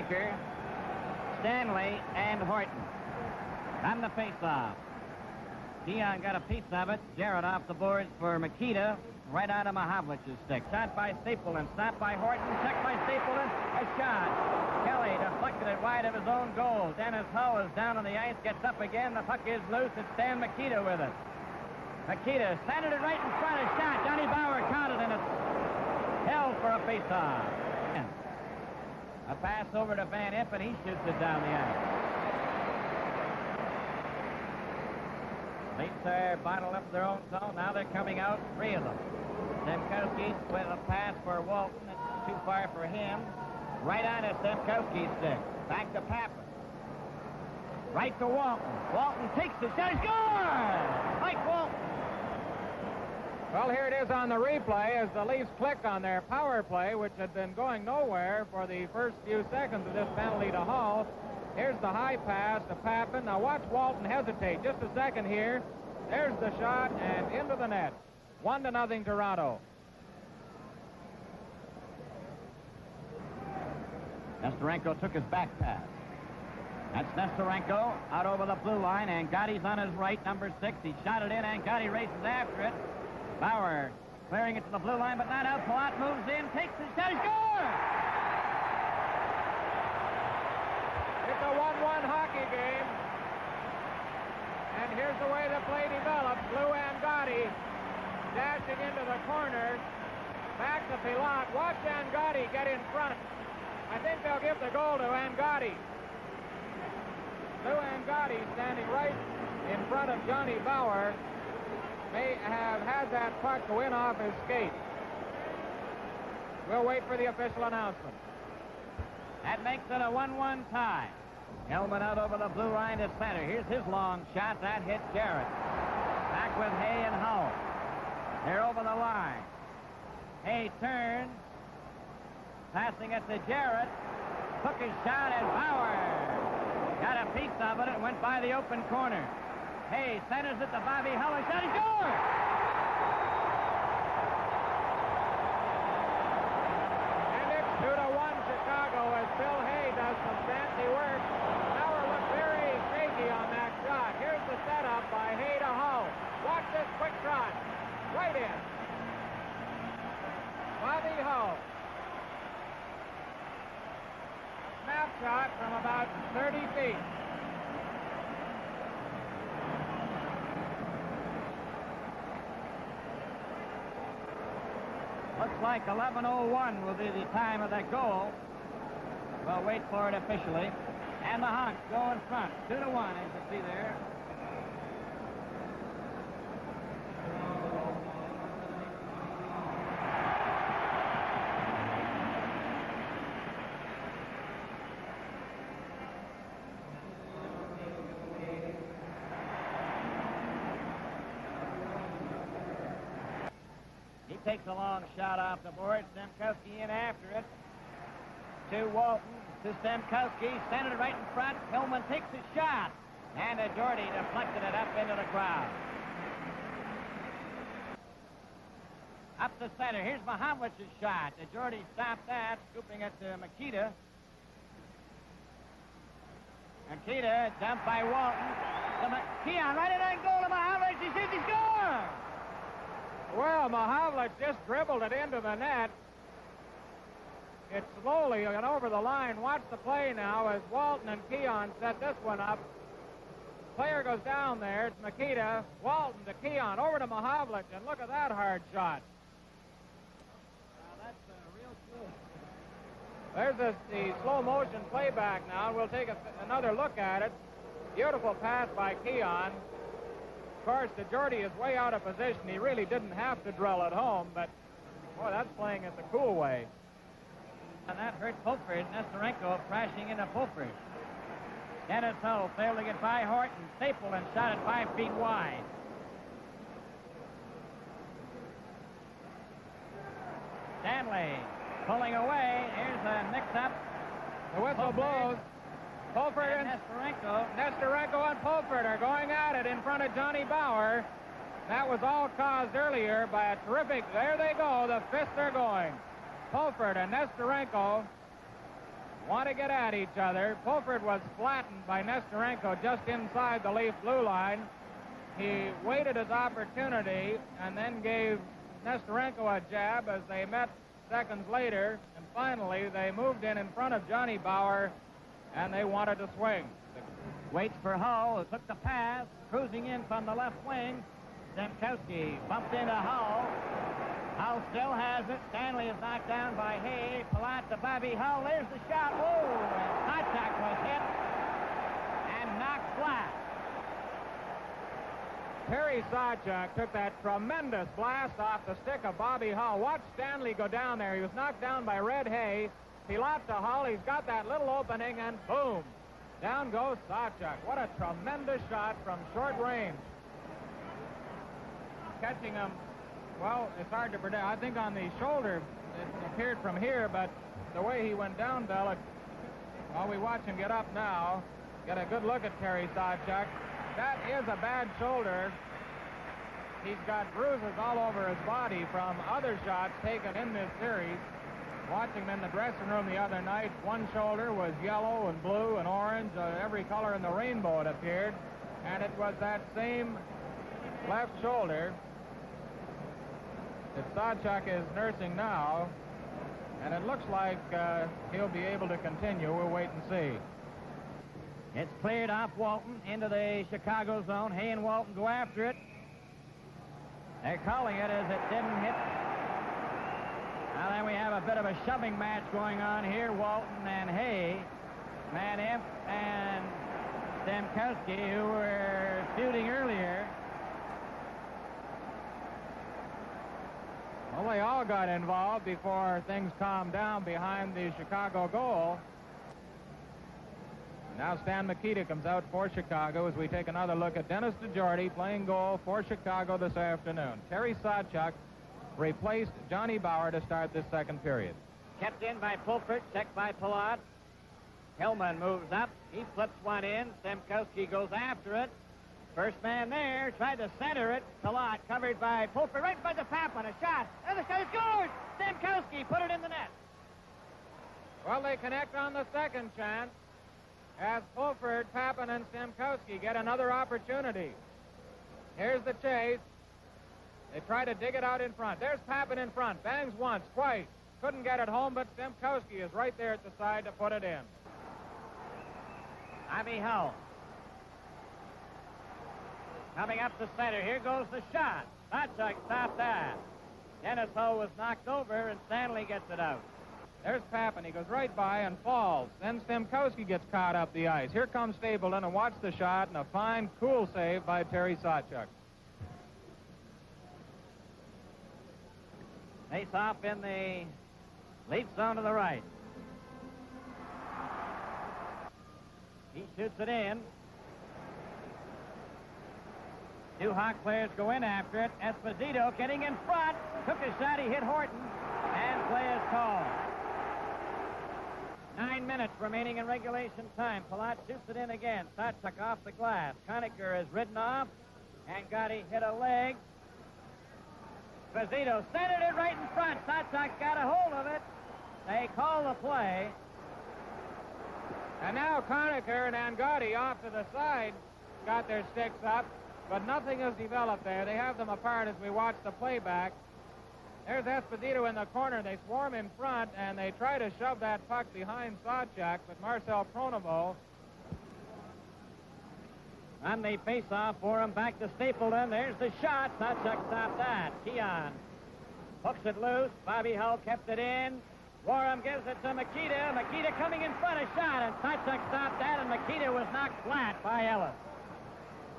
Baker, Stanley, and Horton. On the face-off. Keon got a piece of it. Jarrett off the boards for Makita, right out of Mahavlich's stick. Shot by Stapleton, stopped by Horton, checked by Stapleton, a shot. Kelly deflected it wide of his own goal. Dennis Hull is down on the ice, gets up again. The puck is loose. It's Stan Makita with it. Makita centered it right in front. A shot. Johnny Bauer caught it, and it's held for a face-off. A pass over to Van Imp, and he shoots it down the ice. Leafs are bottled up their own zone. Now they're coming out, three of them. Stemkowski with a pass for Walton. It's too far for him. Right on to Stemkowski's stick. Back to Pappas. Right to Walton. Walton takes the shot. Scores! Mike Walton. Well, here it is on the replay as the Leafs click on their power play, which had been going nowhere for the first few seconds of this penalty to Hull. Here's the high pass to Papin. Now watch Walton hesitate. Just a second here. There's the shot and into the net. 1-0 Toronto. Nesterenko took his back pass. That's Nesterenko out over the blue line, and Gotti's on his right, number 6. He shot it in, and Gotti races after it. Bauer clearing it to the blue line, but not out. Palat moves in, takes the shot, scores! It's a 1-1 hockey game. And here's the way the play develops. Lou Angotti dashing into the corner. Back to Palat. Watch Angotti get in front. I think they'll give the goal to Angotti. Lou Angotti, standing right in front of Johnny Bauer, may have had that puck go in off his skate. We'll wait for the official announcement. That makes it a 1-1 tie. Hellman out over the blue line to center. Here's his long shot. That hit Jarrett. Back with Hay and Hull. They're over the line. Hay turns. Passing it to Jarrett. Took his shot, and Bauer got a piece of it. It went by the open corner. Hay centers it to Bobby Hull. And shot, he scores! And it's 2-1 Chicago as Bill Hay does some fancy work. Bauer looked very shaky on that shot. Here's the setup by Hay to Hull. Watch this quick shot. Right in. Bobby Hull. Snapshot from about 30 feet. Looks like 11:01 will be the time of that goal. We'll wait for it officially. And the Hawks go in front. 2-1, as you see there. Takes a long shot off the board. Stemkowski in after it. To Walton. To Stemkowski. Centered right in front. Hillman takes his shot. And Jordy deflected it up into the crowd. Up the center. Here's Mahavlich's shot. Jordy stopped that. Scooping it to Makita. Makita dumped by Walton. Keon right in that goal to Mahavlich. He shoots. He scores! Well, Mahavlich just dribbled it into the net. It slowly got over the line. Watch the play now as Walton and Keon set this one up. Player goes down there. It's Makita. Walton to Keon. Over to Mahavlich. And look at that hard shot. Now, that's real cool. There's the slow motion playback now. We'll take another look at it. Beautiful pass by Keon. Of course, the Jordy is way out of position. He really didn't have to drill at home, but, boy, that's playing it the cool way. And that hurt Fulford. Nesterenko crashing into Fulford. Dennis Hull failed to get by Horton. Stapleton shot it 5 feet wide. Stanley pulling away. Here's a mix-up. The whistle blows. Fulford and Nesterenko and Fulford are going at it in front of Johnny Bauer. That was all caused earlier by a terrific, there they go, the fists are going. Fulford and Nesterenko want to get at each other. Pulford was flattened by Nesterenko just inside the leaf blue line. He waited his opportunity and then gave Nesterenko a jab as they met seconds later, and finally they moved in front of Johnny Bauer, and they wanted to swing. Waits for Hull, who took the pass, cruising in from the left wing. Stemkowski bumped into Hull. Hull still has it. Stanley is knocked down by Hay. Palat to Bobby Hull. There's the shot. Whoa! And Sawchuk was hit and knocked flat. Terry Sawchuk took that tremendous blast off the stick of Bobby Hull. Watch Stanley go down there. He was knocked down by Red Hay. Pilat to Hull. He's got that little opening, and boom! Down goes Sawchuk. What a tremendous shot from short range. Catching him, well, it's hard to predict. I think on the shoulder, it appeared from here, but the way he went down, Bell, while we watch him get up now, get a good look at Terry Sawchuk. That is a bad shoulder. He's got bruises all over his body from other shots taken in this series. Watching him in the dressing room the other night, one shoulder was yellow and blue and orange, every color in the rainbow it appeared, and it was that same left shoulder that Sawchuk is nursing now, and it looks like he'll be able to continue. We'll wait and see. It's cleared off Walton into the Chicago zone. Hay and Walton go after it. They're calling it as it didn't hit. Now then we have a bit of a shoving match going on here. Walton and Hay, Van Imp and Stemkowski, who were shooting earlier. Well, they all got involved before things calmed down behind the Chicago goal. Now Stan Mikita comes out for Chicago as we take another look at Dennis DeJordy playing goal for Chicago this afternoon. Terry Sawchuk replaced Johnny Bauer to start this second period. Kept in by Pulford, checked by Palat. Hillman moves up. He flips one in. Stemkowski goes after it. First man there tried to center it. Palat covered by Pulford right by the Papin. A shot. And the shot scores! Stemkowski put it in the net. Well, they connect on the second chance as Pulford, Papin, and Stemkowski get another opportunity. Here's the chase. They try to dig it out in front. There's Papin in front. Bangs once, twice. Couldn't get it home, but Stemkowski is right there at the side to put it in. Bobby Hull. Coming up the center. Here goes the shot. Sawchuk stopped that. Dennis Hull was knocked over, and Stanley gets it out. There's Papin. He goes right by and falls. Then Stemkowski gets caught up the ice. Here comes Stapleton, and watch the shot, and a fine, cool save by Terry Sawchuk. Face off in the lead zone to the right. He shoots it in. Two Hawk players go in after it. Esposito getting in front. Took a shot. He hit Horton. And play is called. 9 minutes remaining in regulation time. Palat shoots it in again. Sawchuk off the glass. Conacher is ridden off. And Gotti hit a leg. Esposito centered it right in front. Sawchuk got a hold of it. They call the play. And now Conacher and Angotti off to the side got their sticks up, but nothing has developed there. They have them apart as we watch the playback. There's Esposito in the corner. They swarm in front, and they try to shove that puck behind Sawchuk, but Marcel Pronovo on the face-off for him, back to Stapleton. There's the shot. Sawchuk stopped that. Keon hooks it loose. Bobby Hull kept it in. Warham gives it to Mikita. Mikita coming in front, a shot, and Sawchuk stopped that, and Mikita was knocked flat by Ellis.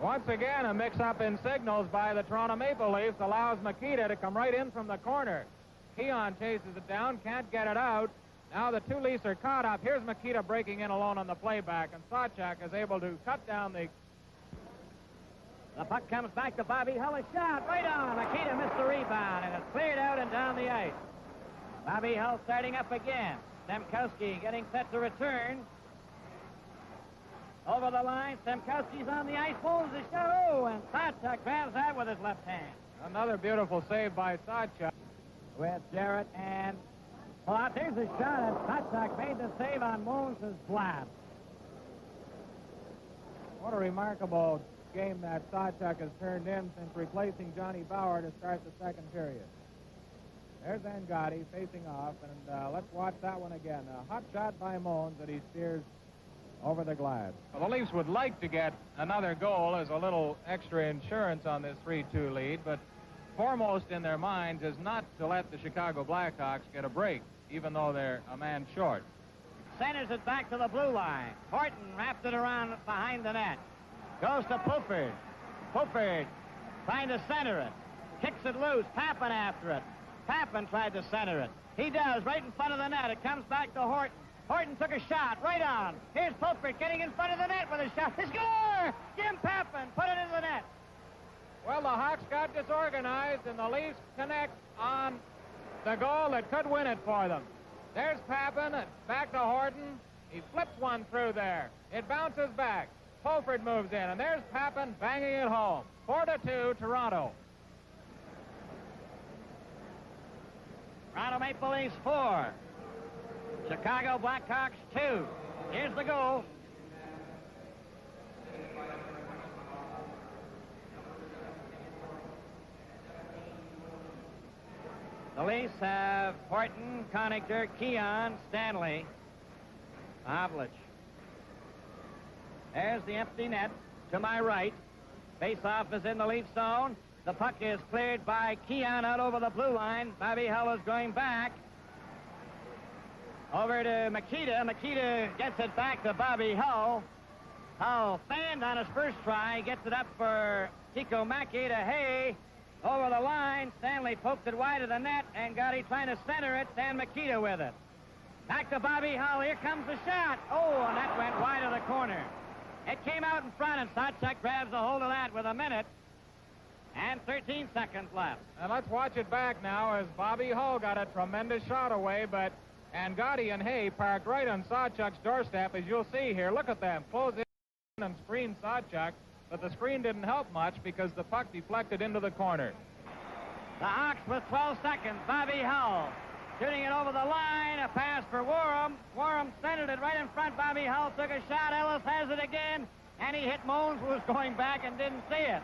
Once again, a mix-up in signals by the Toronto Maple Leafs allows Mikita to come right in from the corner. Keon chases it down, can't get it out. Now the two Leafs are caught up. Here's Mikita breaking in alone on the playback, and Sawchuk is able to cut down the... The puck comes back to Bobby Hull, a shot right on. Mikita missed the rebound, and it's cleared out and down the ice. Bobby Hull starting up again. Stemkowski getting set to return. Over the line, Stemkowski's on the ice, pulls the shot, oh, and Sawchuk grabs that with his left hand. Another beautiful save by Sawchuk. With Jarrett and Well, out there's a shot, and Sawchuk made the save on Mons' blast. What a remarkable game that Sawchuk has turned in since replacing Johnny Bauer to start the second period. There's Angotti facing off, and let's watch that one again. A hot shot by Mons that he steers over the glass. Well, the Leafs would like to get another goal as a little extra insurance on this 3-2 lead, but foremost in their minds is not to let the Chicago Blackhawks get a break, even though they're a man short. Centers it back to the blue line. Horton wrapped it around behind the net. Goes to Pulford. Pulford trying to center it. Kicks it loose. Pappen after it. Pappen tried to center it. He does, right in front of the net. It comes back to Horton. Horton took a shot right on. Here's Pulford getting in front of the net with a shot. Score! Jim Pappen put it into the net. Well, the Hawks got disorganized, and the Leafs connect on the goal that could win it for them. There's Pappen, back to Horton. He flips one through there. It bounces back. Pulford moves in, and there's Pappen banging it home. 4-2, Toronto. Toronto Maple Leafs 4. Chicago Blackhawks 2. Here's the goal. The Leafs have Horton, Connachter, Keon, Stanley, Havlich. There's the empty net to my right. Face-off is in the Leaf zone. The puck is cleared by Keon out over the blue line. Bobby Hull is going back. Over to Makita. Makita gets it back to Bobby Hull. Hull fanned on his first try. Gets it up for Tico Mackey to Hay. Over the line. Stanley poked it wide of the net. And Gotti trying to center it. Dan Makita with it. Back to Bobby Hull. Here comes the shot. Oh, and that went wide of the corner. It came out in front, and Sawchuk grabs a hold of that with a minute and 13 seconds left. And let's watch it back now as Bobby Hull got a tremendous shot away, but Angotti and Hay parked right on Sawchuk's doorstep, as you'll see here. Look at them. Close in and screen Sawchuk, but the screen didn't help much because the puck deflected into the corner. The Hawks with 12 seconds. Bobby Hull shooting it over the line. A pass for Warham. Warham centered it right in front. Bobby Hull took a shot. Ellis has it again, and he hit Mons, who was going back and didn't see it.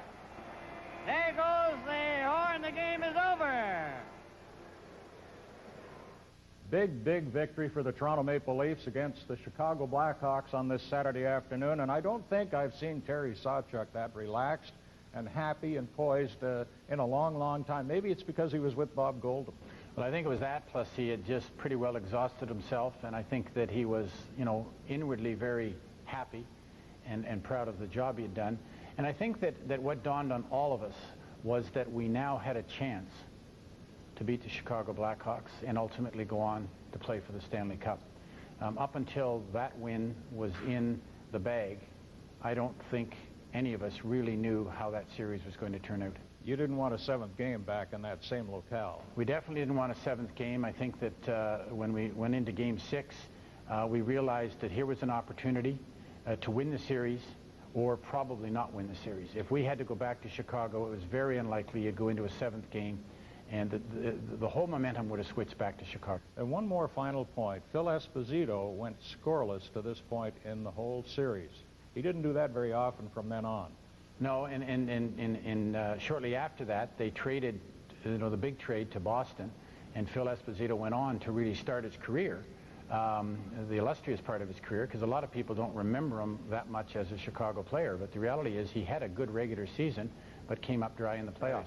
There goes the horn. The game is over. Big, big victory for the Toronto Maple Leafs against the Chicago Blackhawks on this Saturday afternoon, and I don't think I've seen Terry Sawchuk that relaxed and happy and poised in a long, long time. Maybe it's because he was with Bob Goldham. Well, I think it was that, plus he had just pretty well exhausted himself, and I think that he was, inwardly very happy and proud of the job he had done. And I think that what dawned on all of us was that we now had a chance to beat the Chicago Blackhawks and ultimately go on to play for the Stanley Cup. Up until that win was in the bag, I don't think any of us really knew how that series was going to turn out. You didn't want a seventh game back in that same locale. We definitely didn't want a seventh game. I think that when we went into Game 6, we realized that here was an opportunity to win the series or probably not win the series. If we had to go back to Chicago, it was very unlikely you'd go into a seventh game, and the whole momentum would have switched back to Chicago. And one more final point. Phil Esposito went scoreless to this point in the whole series. He didn't do that very often from then on. No, and shortly after that, they traded, the big trade to Boston, and Phil Esposito went on to really start his career, the illustrious part of his career, because a lot of people don't remember him that much as a Chicago player, but the reality is he had a good regular season, but came up dry in the playoffs.